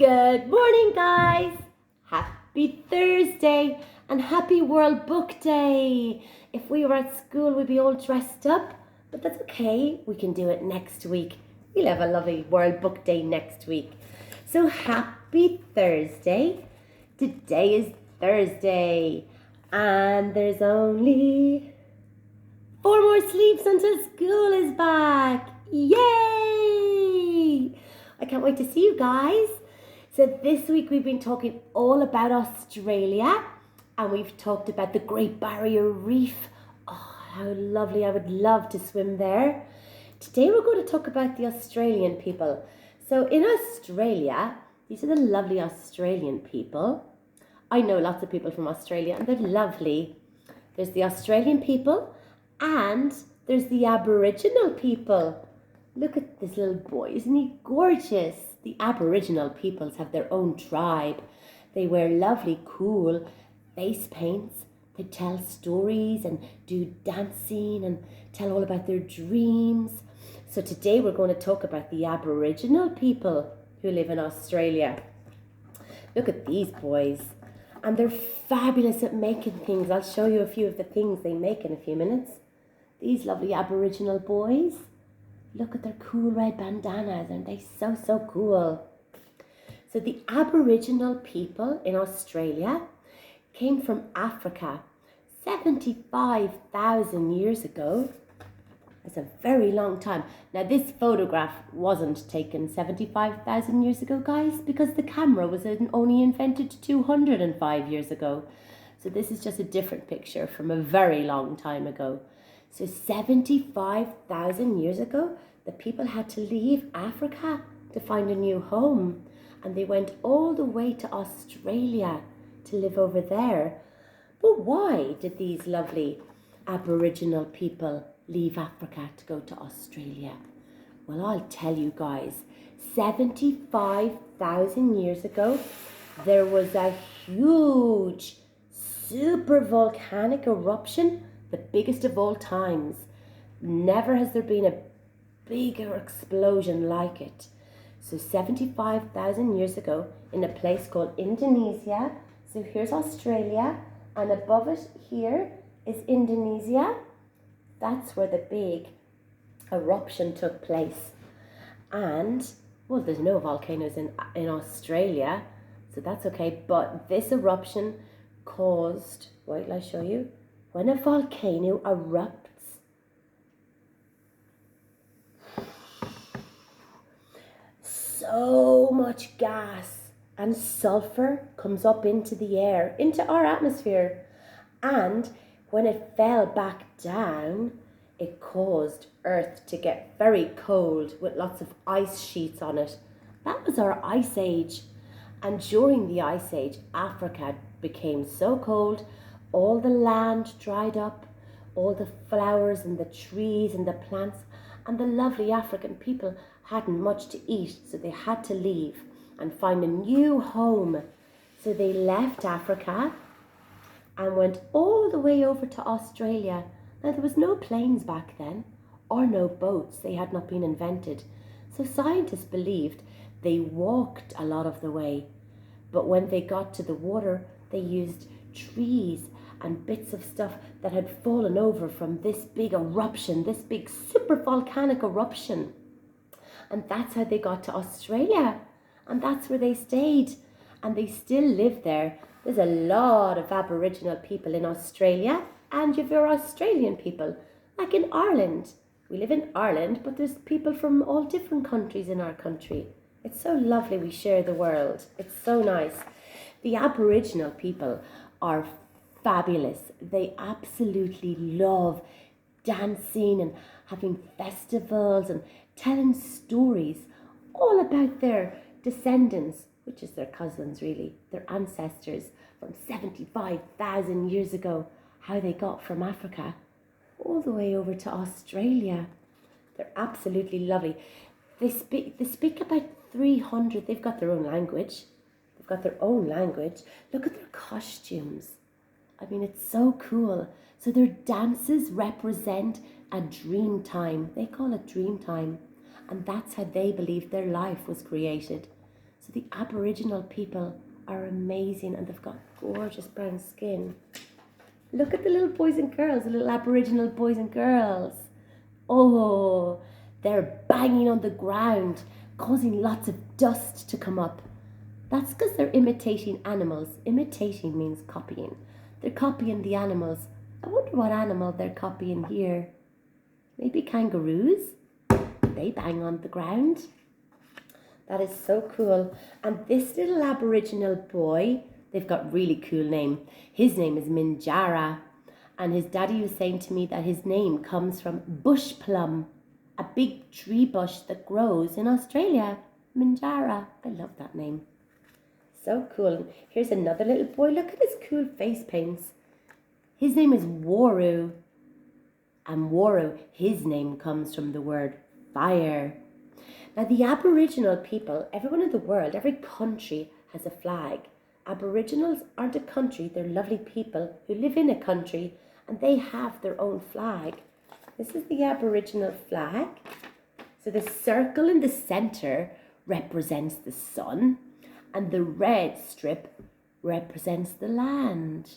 Good morning, guys. Happy Thursday and happy World Book Day. If we were at school, we'd be all dressed up, but that's okay. We can do it next week. We'll have a lovely World Book Day next week. So happy Thursday. Today is Thursday and there's only 4 more sleeps until school is back. Yay! I can't wait to see you guys. So this week we've been talking all about Australia and we've talked about the Great Barrier Reef. Oh, how lovely. I would love to swim there. Today we're going to talk about the Australian people. So in Australia, these are the lovely Australian people. I know lots of people from Australia and they're lovely. There's the Australian people and there's the Aboriginal people. Look at this little boy, isn't he gorgeous? The Aboriginal peoples have their own tribe. They wear lovely, cool face paints. They tell stories and do dancing and tell all about their dreams. So today we're going to talk about the Aboriginal people who live in Australia. Look at these boys. And they're fabulous at making things. I'll show you a few of the things they make in a few minutes. These lovely Aboriginal boys. Look at their cool red bandanas, aren't they so cool? So the Aboriginal people in Australia came from Africa 75,000 years ago. That's a very long time. Now this photograph wasn't taken 75,000 years ago, guys, because the camera was only invented 205 years ago. So this is just a different picture from a very long time ago. So 75,000 years ago, the people had to leave Africa to find a new home. And they went all the way to Australia to live over there. But why did these lovely Aboriginal people leave Africa to go to Australia? Well, I'll tell you guys, 75,000 years ago, there was a huge super volcanic eruption, the biggest of all times. Never has there been a bigger explosion like it. So 75,000 years ago in a place called Indonesia. So here's Australia and above it here is Indonesia. That's where the big eruption took place. And, well, there's no volcanoes in Australia, so that's okay. But this eruption caused, wait till I show you, when a volcano erupts, so much gas and sulfur comes up into the air, into our atmosphere. And when it fell back down, it caused Earth to get very cold with lots of ice sheets on it. That was our ice age. And during the ice age, Africa became so cold, all the land dried up, all the flowers and the trees and the plants, and the lovely African people hadn't much to eat, so they had to leave and find a new home. So they left Africa and went all the way over to Australia. Now there was no planes back then, or no boats, they had not been invented. So scientists believed they walked a lot of the way. But when they got to the water, they used trees and bits of stuff that had fallen over from this big eruption, this big super volcanic eruption. And that's how they got to Australia. And that's where they stayed. And they still live there. There's a lot of Aboriginal people in Australia. And you've your Australian people, like in Ireland. We live in Ireland, but there's people from all different countries in our country. It's so lovely we share the world. It's so nice. The Aboriginal people are fabulous. They absolutely love dancing and having festivals and telling stories all about their descendants, which is their cousins really, their ancestors from 75,000 years ago, how they got from Africa all the way over to Australia. They're absolutely lovely. They speak about 300, they've got their own language. They've got their own language. Look at their costumes. I mean, it's so cool. So their dances represent a dream time. They call it dream time. And that's how they believe their life was created. So So the Aboriginal people are amazing, and they've got gorgeous brown skin. Look at the little boys and girls, the little Aboriginal boys and girls. Oh, they're banging on the ground, causing lots of dust to come up. That's because they're imitating animals. Imitating means copying. They're copying the animals. I wonder what animal they're copying here. Maybe kangaroos? They bang on the ground. That is so cool. And this little Aboriginal boy, they've got a really cool name. His name is Minjara. And his daddy was saying to me that his name comes from bush plum, a big tree bush that grows in Australia. Minjara. I love that name. So cool. Here's another little boy. Look at his cool face paints. His name is Waru. And Waru, his name comes from the word fire. Now the Aboriginal people, everyone in the world, every country has a flag. Aboriginals aren't a country, they're lovely people who live in a country, and they have their own flag. This is the Aboriginal flag. So the circle in the center represents the sun, and the red strip represents the land.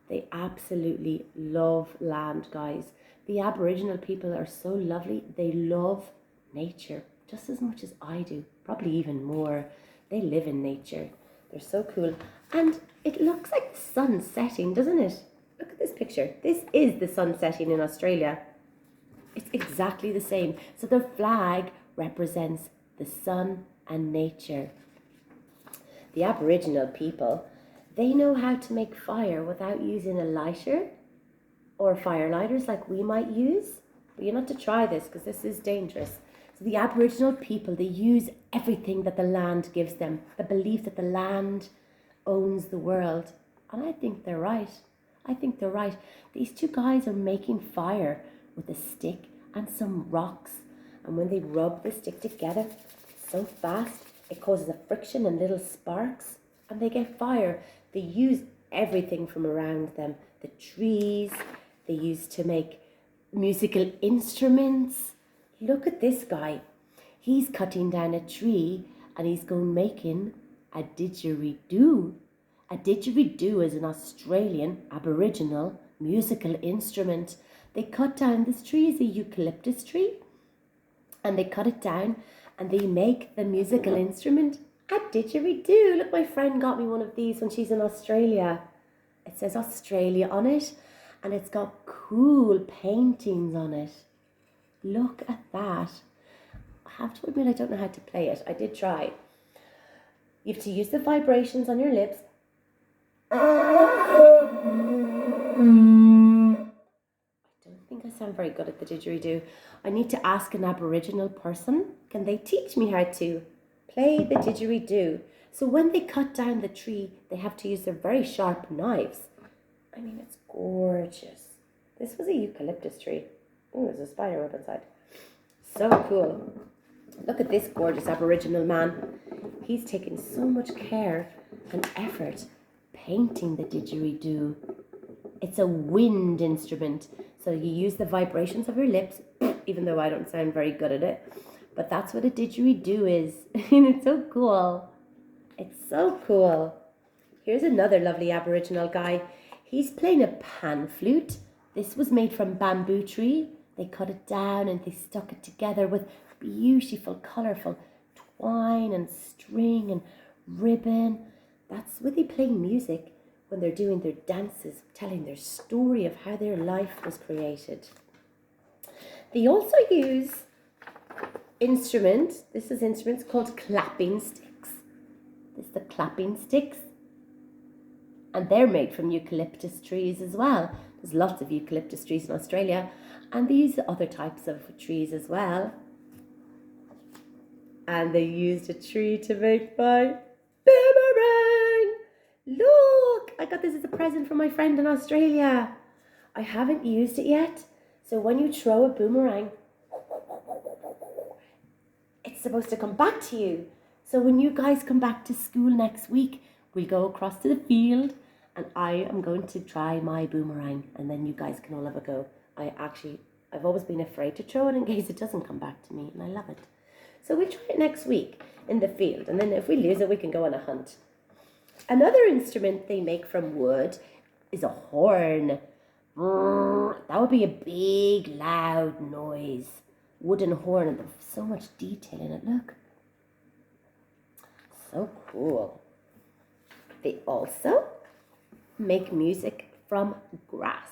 They absolutely love land, guys. The Aboriginal people are so lovely. They love nature just as much as I do, probably even more. They live in nature. They're so cool. And it looks like the sun setting, doesn't it? Look at this picture. This is the sun setting in Australia. It's exactly the same. So their flag represents the sun and nature. The Aboriginal people, they know how to make fire without using a lighter or fire lighters like we might use. But you're not to try this because this is dangerous. So the Aboriginal people, they use everything that the land gives them. The belief that the land owns the world. And I think they're right. I think they're right. These two guys are making fire with a stick and some rocks. And when they rub the stick together so fast, it causes a friction and little sparks. And they get fire. They use everything from around them. The trees they use to make musical instruments. Look at this guy. He's cutting down a tree and he's going making a didgeridoo. A didgeridoo is an Australian Aboriginal musical instrument. They cut down this tree, is a eucalyptus tree, and they cut it down and they make the musical instrument a didgeridoo. Look, my friend got me one of these when she's in Australia. It says Australia on it and it's got cool paintings on it. Look at that. I have to admit I don't know how to play it. I did try. You have to use the vibrations on your lips. I don't think I sound very good at the didgeridoo. I need to ask an Aboriginal person. Can they teach me how to play the didgeridoo? So when they cut down the tree, they have to use their very sharp knives. I mean, it's gorgeous. This was a eucalyptus tree. Oh, there's a spider up inside. So cool. Look at this gorgeous Aboriginal man. He's taken so much care and effort painting the didgeridoo. It's a wind instrument. So you use the vibrations of your lips, even though I don't sound very good at it. But that's what a didgeridoo is. And it's so cool. It's so cool. Here's another lovely Aboriginal guy. He's playing a pan flute. This was made from bamboo tree. They cut it down and they stuck it together with beautiful, colourful twine and string and ribbon. That's where they play music when they're doing their dances, telling their story of how their life was created. They also use instruments. This is instruments called clapping sticks. This is the clapping sticks. And they're made from eucalyptus trees as well. There's lots of eucalyptus trees in Australia. And they use other types of trees as well. And they used a tree to make my boomerang. Look, I got this as a present from my friend in Australia. I haven't used it yet. So when you throw a boomerang, it's supposed to come back to you. So when you guys come back to school next week, we'll go across to the field and I am going to try my boomerang and then you guys can all have a go. I've always been afraid to throw it in case it doesn't come back to me and I love it. So we'll try it next week in the field, and then if we lose it, we can go on a hunt. Another instrument they make from wood is a horn. That would be a big, loud noise. Wooden horn, and there's so much detail in it. Look. So cool. They also make music from grass.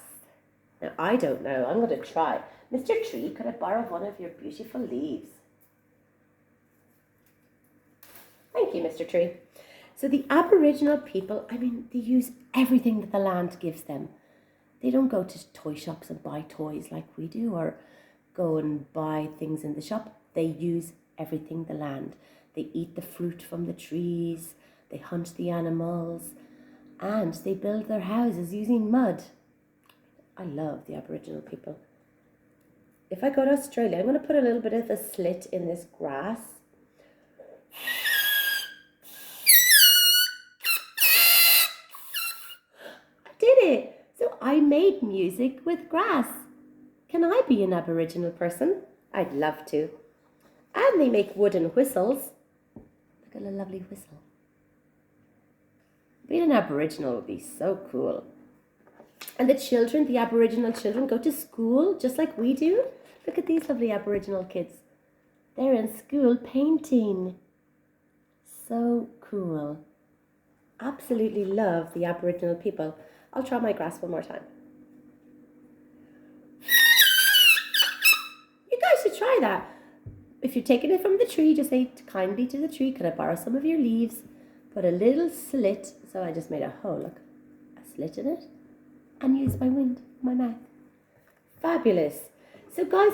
Now, I don't know. I'm going to try. Mr. Tree, could I borrow one of your beautiful leaves? Thank you, Mr. Tree. So the Aboriginal people, they use everything that the land gives them. They don't go to toy shops and buy toys like we do, or go and buy things in the shop. They use everything the land. They eat the fruit from the trees, they hunt the animals, and they build their houses using mud. I love the Aboriginal people. If I go to Australia, I'm going to put a little bit of a slit in this grass. I did it! So I made music with grass. Can I be an Aboriginal person? I'd love to. And they make wooden whistles. Look at a lovely whistle. Being an Aboriginal would be so cool. And the Aboriginal children, go to school just like we do. Look at these lovely Aboriginal kids. They're in school painting. So cool. Absolutely love the Aboriginal people. I'll try my grass one more time. You guys should try that. If you're taking it from the tree, just say kindly to the tree, could I borrow some of your leaves? Put a little slit, so I just made a hole, look, a slit in it, and use my mouth. Fabulous. So guys,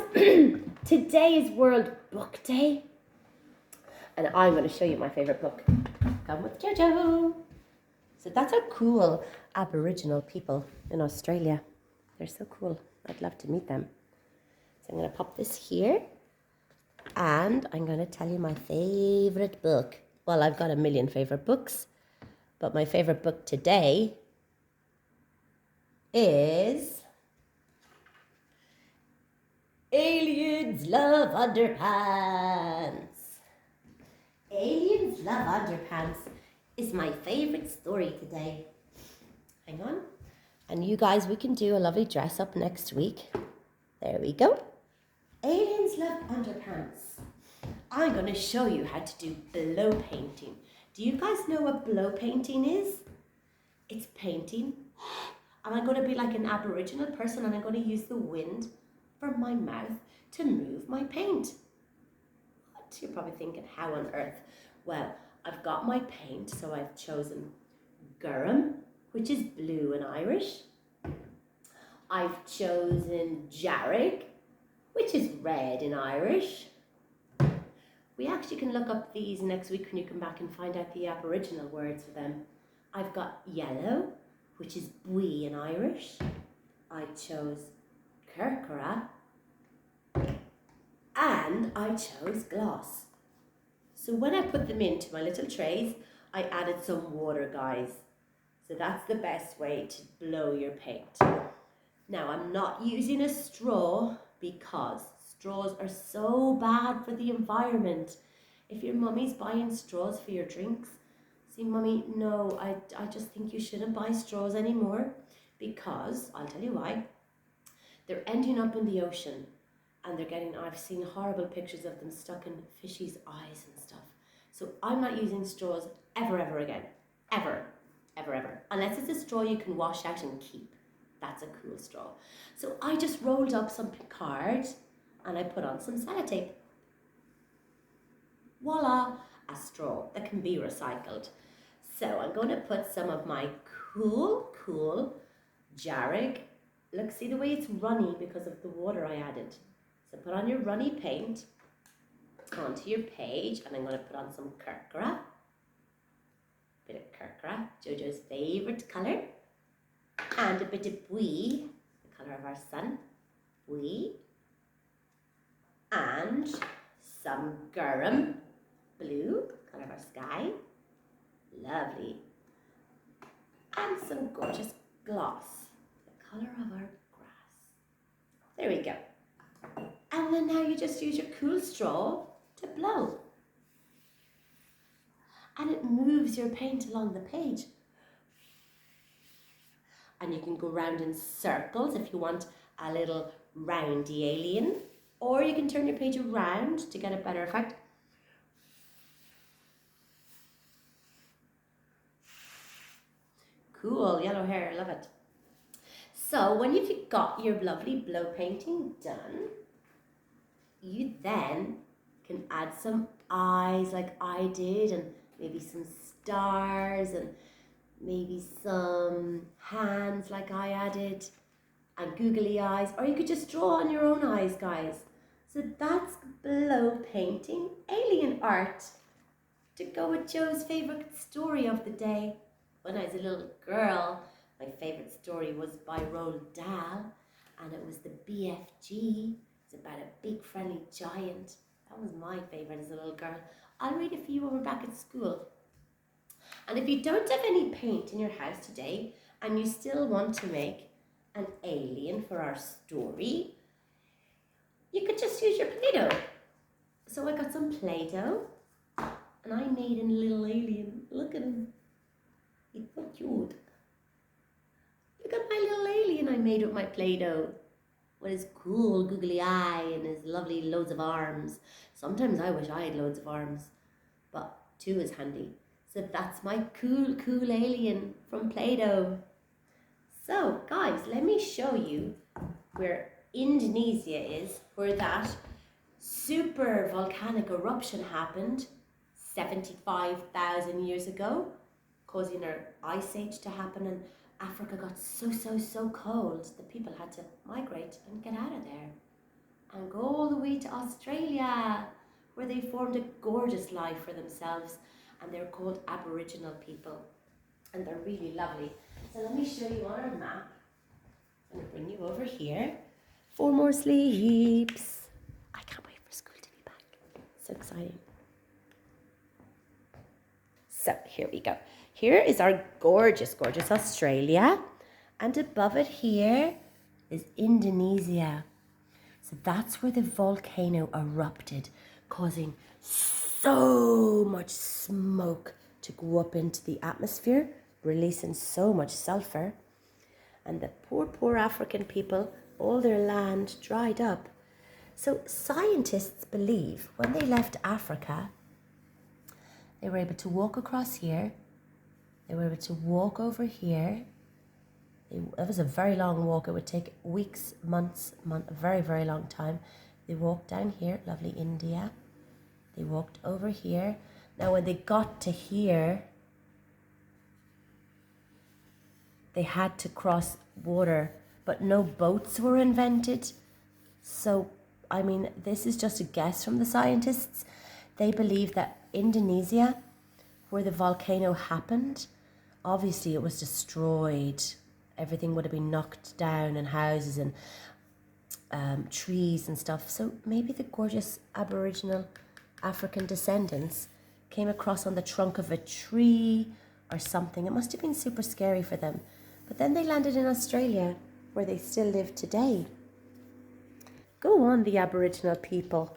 today is World Book Day, and I'm going to show you my favourite book. Come with Jojo. So that's how cool Aboriginal people in Australia. They're so cool. I'd love to meet them. So I'm going to pop this here. And I'm going to tell you my favourite book. Well, I've got a million favourite books, but my favourite book today is Aliens Love Underpants. Aliens Love Underpants is my favourite story today. Hang on. And you guys, we can do a lovely dress up next week. There we go. Aliens Love Underpants. I'm going to show you how to do blow painting. Do you guys know what blow painting is? It's painting. And I'm going to be like an Aboriginal person, and I'm going to use the wind from my mouth to move my paint. What? You're probably thinking, how on earth? Well, I've got my paint, so I've chosen garum, which is blue in Irish. I've chosen jarrig, which is red in Irish. We actually can look up these next week when you come back and find out the Aboriginal words for them. I've got yellow, which is bui in Irish. I chose kerkera, and I chose gloss. So when I put them into my little trays, I added some water, guys. So that's the best way to blow your paint. Now, I'm not using a straw because straws are so bad for the environment. If your mummy's buying straws for your drinks, see, mummy, no, I just think you shouldn't buy straws anymore, because, I'll tell you why, they're ending up in the ocean, and I've seen horrible pictures of them stuck in fishies' eyes and stuff. So I'm not using straws ever again. Ever. Unless it's a straw you can wash out and keep. That's a cool straw. So I just rolled up some card and I put on some sellotape. Voila, a straw that can be recycled. So I'm going to put some of my cool jarrig. Look, see the way it's runny because of the water I added. So put on your runny paint onto your page, and I'm going to put on some kerkera. Bit of kerkera, Jojo's favourite colour. And a bit of bui, the colour of our sun, bui. And some garum, blue, colour of our sky. Lovely. And some gorgeous gloss, the colour of our grass. There we go. And then now you just use your cool straw to blow. And it moves your paint along the page. And you can go round in circles if you want a little roundy alien, or you can turn your page around to get a better effect. Cool, yellow hair, love it. So when you've got your lovely blow painting done, you then can add some eyes like I did, and maybe some stars, and maybe some hands like I added, and googly eyes, or you could just draw on your own eyes, guys. So that's blow painting alien art to go with Joe's favorite story of the day. When I was a little girl, my favorite story was by Roald Dahl, and it was the BFG. It's about a big friendly giant. That was my favorite as a little girl. I'll read it for you when we're back at school. And if you don't have any paint in your house today, and you still want to make an alien for our story, you could just use your Play-Doh. So I got some Play-Doh, and I made a little alien. Look at him. He's so cute. Look at my little alien I made with my Play-Doh. With his cool googly eye and his lovely loads of arms. Sometimes I wish I had loads of arms, but 2 is handy. So that's my cool alien from Play-Doh. So guys, let me show you where Indonesia is, where that super volcanic eruption happened 75,000 years ago, causing an ice age to happen, and Africa got so cold that people had to migrate and get out of there and go all the way to Australia, where they formed a gorgeous life for themselves, and they're called Aboriginal people, and they're really lovely. So let me show you on our map. I'm going to bring you over here. 4 more sleeps. I can't wait for school to be back. So exciting. So here we go. Here is our gorgeous Australia. And above it here is Indonesia. So that's where the volcano erupted, causing so much smoke to go up into the atmosphere, releasing so much sulfur. And the poor African people, all their land dried up. So scientists believe when they left Africa, they were able to walk across here. They were able to walk over here. It was a very long walk. It would take weeks, months, a very long time. They walked down here, lovely India. They walked over here. Now when they got to here, they had to cross water, but no boats were invented. So, I mean, this is just a guess from the scientists. They believe that Indonesia, where the volcano happened, obviously it was destroyed. Everything would have been knocked down, and houses and trees and stuff. So maybe the gorgeous Aboriginal African descendants came across on the trunk of a tree or something. It must have been super scary for them. But then they landed in Australia, where they still live today. Go on, the Aboriginal people.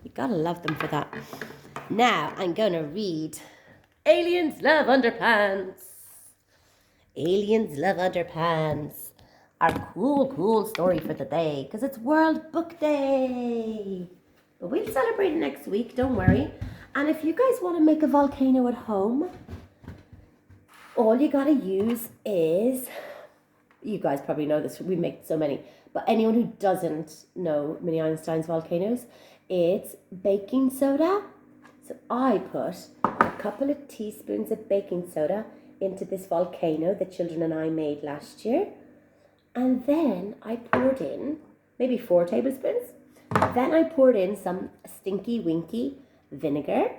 You gotta love them for that. Now I'm gonna read Aliens Love Underpants. Aliens Love Underpants. Our cool story for the day, because it's World Book Day. But we'll celebrate next week, don't worry. And if you guys want to make a volcano at home, all you gotta use is, you guys probably know this, we make so many, but anyone who doesn't know Mini Einstein's volcanoes, it's baking soda. So I put a couple of teaspoons of baking soda into this volcano the children and I made last year. And then I poured in maybe 4 tablespoons. Then I poured in some stinky winky vinegar,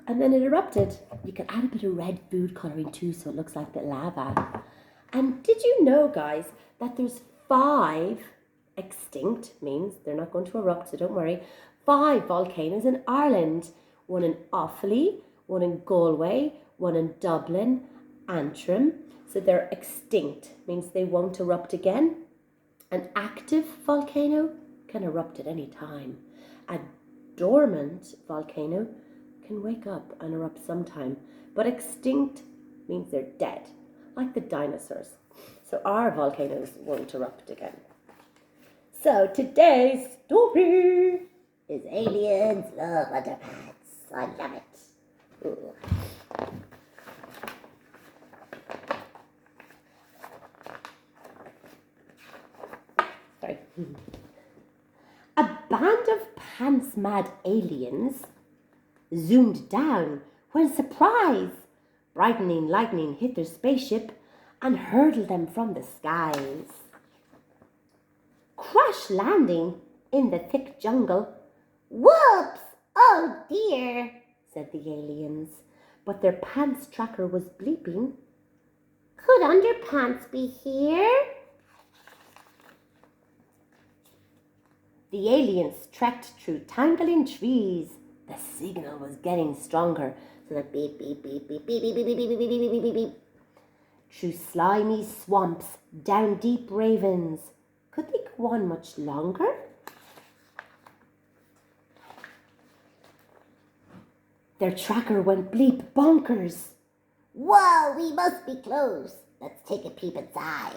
and then it erupted. You can add a bit of red food coloring too, so it looks like the lava. And did you know, guys, that there's 5 extinct, means they're not going to erupt, so don't worry, 5 volcanoes in Ireland. One in Offaly, one in Galway, one in Dublin, Antrim. So they're extinct, means they won't erupt again. An active volcano can erupt at any time. A dormant volcano can wake up and erupt sometime, but extinct means they're dead, like the dinosaurs. So our volcanoes won't erupt again. So today's story is aliens love underpants. I love it. Ooh. Sorry. A band of pants-mad aliens zoomed down when, surprise, brightening lightning hit their spaceship and hurled them from the skies. Crash landing in the thick jungle. Whoops! Oh dear, said the aliens, but their pants tracker was bleeping. Could underpants be here? The aliens trekked through tangling trees. The signal was getting stronger, so the beep, beep, beep, beep, beep, beep, beep, beep, beep, beep, beep, beep, beep, beep. Through slimy swamps, down deep ravines. Could they go on much longer? Their tracker went bleep bonkers. Whoa, we must be close. Let's take a peep inside.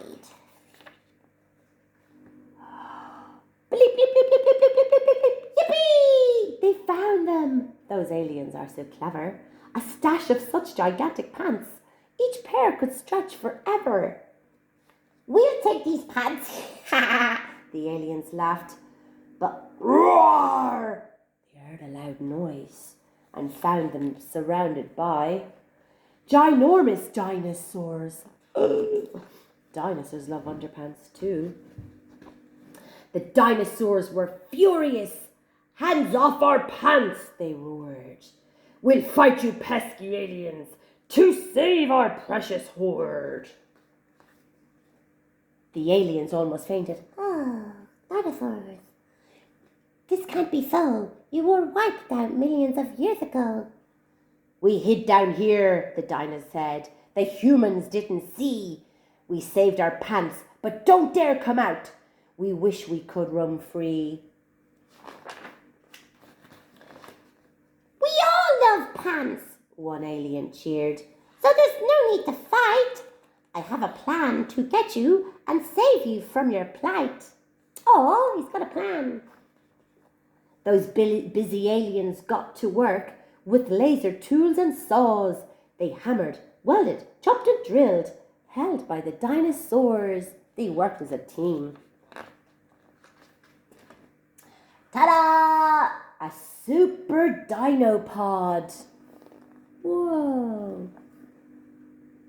Bleep, bleep, bleep, bleep, bleep, bleep, bleep, bleep, bleep. Yippee! They found them. Those aliens are so clever. A stash of such gigantic pants. Each pair could stretch forever. We'll take these pants. The aliens laughed. But roar! They heard a loud noise and found them surrounded by ginormous dinosaurs. Dinosaurs love underpants too. The dinosaurs were furious. Hands off our pants, they roared. We'll fight you pesky aliens to save our precious hoard. The aliens almost fainted. Oh, dinosaurs. This can't be so. You were wiped out millions of years ago. We hid down here, the dinos said. The humans didn't see. We saved our pants, but don't dare come out. We wish we could roam free. We all love pants, one alien cheered. So there's no need to fight. I have a plan to get you and save you from your plight. Oh, he's got a plan. Those busy aliens got to work with laser tools and saws. They hammered, welded, chopped and drilled. Held by the dinosaurs, they worked as a team. Ta-da! A super dino pod. Whoa.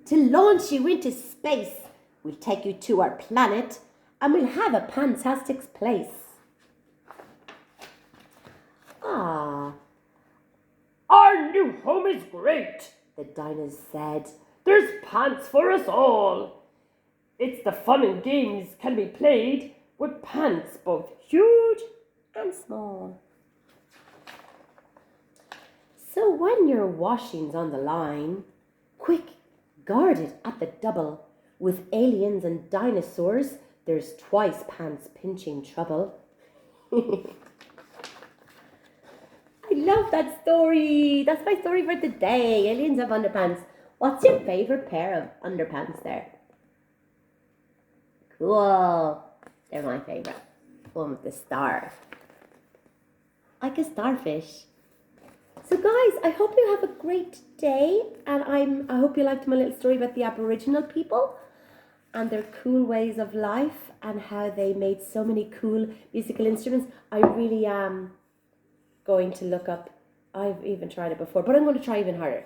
To launch you into space, we'll take you to our planet and we'll have a fantastic place. Ah. Our new home is great, the dinos said. There's pants for us all. It's the fun and games can be played with pants both huge and small. So when your washing's on the line, quick, guard it at the double. With aliens and dinosaurs, there's twice pants pinching trouble. I love that story. That's my story for today. Aliens have underpants. What's your favorite pair of underpants there? Cool. They're my favorite. One with the star. Like a starfish. So guys, I hope you have a great day, and I hope you liked my little story about the Aboriginal people and their cool ways of life and how they made so many cool musical instruments. I really am going to look up, I've even tried it before, but I'm going to try even harder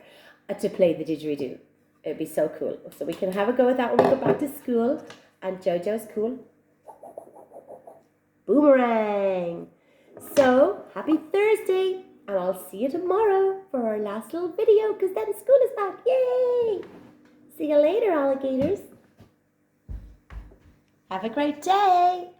to play the didgeridoo. It'd be so cool. So we can have a go at that when we go back to school. And Jojo's cool. Boomerang. So, happy Thursday. And I'll see you tomorrow for our last little video, because then school is back. Yay! See you later, alligators. Have a great day.